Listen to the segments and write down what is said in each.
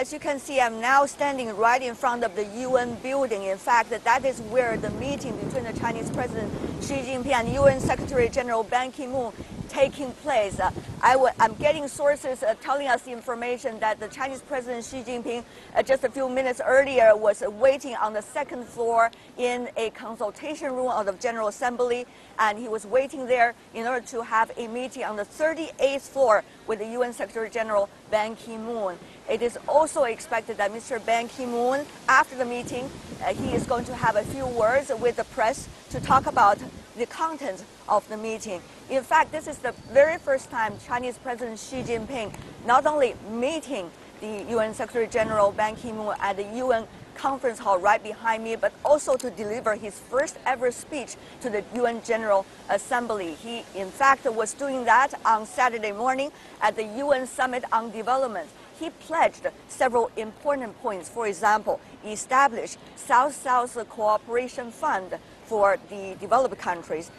as you can see, I'm now standing right in front of the UN building. In fact, that is where the meeting between the Chinese President Xi Jinping and UN Secretary General Ban Ki-moon taking place. I'm getting sources telling us the information that the Chinese President Xi Jinping just a few minutes earlier was waiting on the second floor in a consultation room of the General Assembly, and he was waiting there in order to have a meeting on the 38th floor with the UN Secretary General Ban Ki-moon. It is also expected that Mr. Ban Ki-moon, after the meeting, he is going to have a few words with the press to talk about the content of the meeting. In fact, this is the very first time Chinese President Xi Jinping not only meeting the UN Secretary General Ban Ki-moon at the UN conference hall right behind me, but also to deliver his first ever speech to the UN General Assembly. He, in fact, was doing that on Saturday morning at the UN Summit on Development. He pledged several important points. For example, establish South-South Cooperation Fund for the developing countries,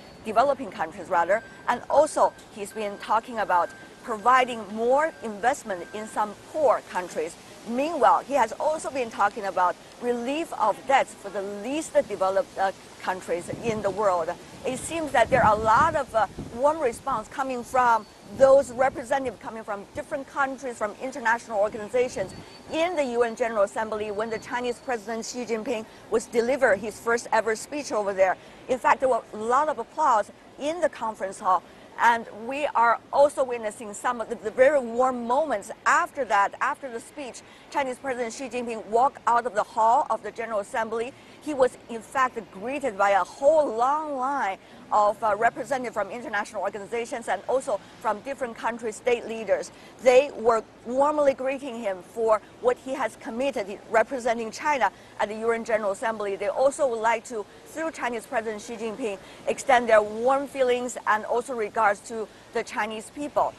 and also he's been talking about providing more investment in some poor countries. Meanwhile, he has also been talking about relief of debts for the least developed countries in the world. It seems that there are a lot of warm response coming from those representatives coming from different countries, from international organizations in the UN General Assembly when the Chinese President Xi Jinping was deliver his first ever speech over there. In fact, there were a lot of applause in the conference hall. And we are also witnessing some of the very warm moments after that. After the speech, Chinese President Xi Jinping walked out of the hall of the General Assembly. He was, in fact, greeted by a whole long line of representatives from international organizations and also from different countries' state leaders. They were warmly greeting him for what he has committed representing China at the UN General Assembly. They also would like to, through Chinese President Xi Jinping, extend their warm feelings and also regards to the Chinese people.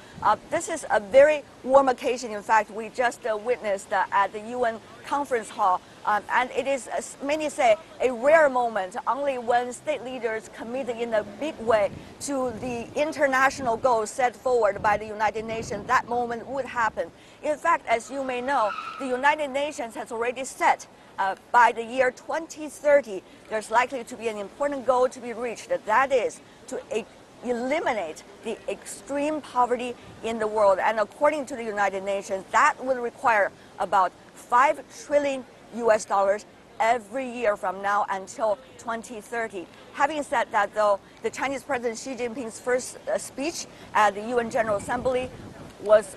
This is a very warm occasion. In fact, we just witnessed at the UN conference hall. And it is, as many say, a rare moment. Only when state leaders commit in a big way to the international goals set forward by the United Nations, that moment would happen. In fact, as you may know, the United Nations has already set by the year 2030, there's likely to be an important goal to be reached. That is to eliminate the extreme poverty in the world. And according to the United Nations, that will require about $5 trillion every year from now until 2030. Having said that, though, the Chinese President Xi Jinping's first speech at the UN General Assembly was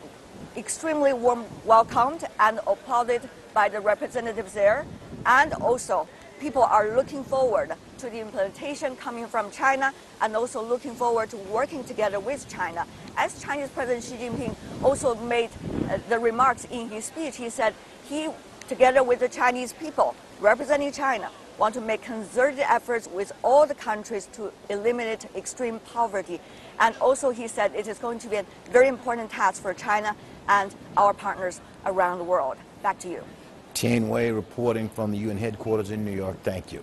extremely warm welcomed and applauded by the representatives there. And also, people are looking forward to the implementation coming from China and also looking forward to working together with China. As Chinese President Xi Jinping also made the remarks in his speech, he said he, together with the Chinese people representing China, want to make concerted efforts with all the countries to eliminate extreme poverty. And also he said it is going to be a very important task for China and our partners around the world. Back to you. Tian Wei reporting from the UN headquarters in New York. Thank you.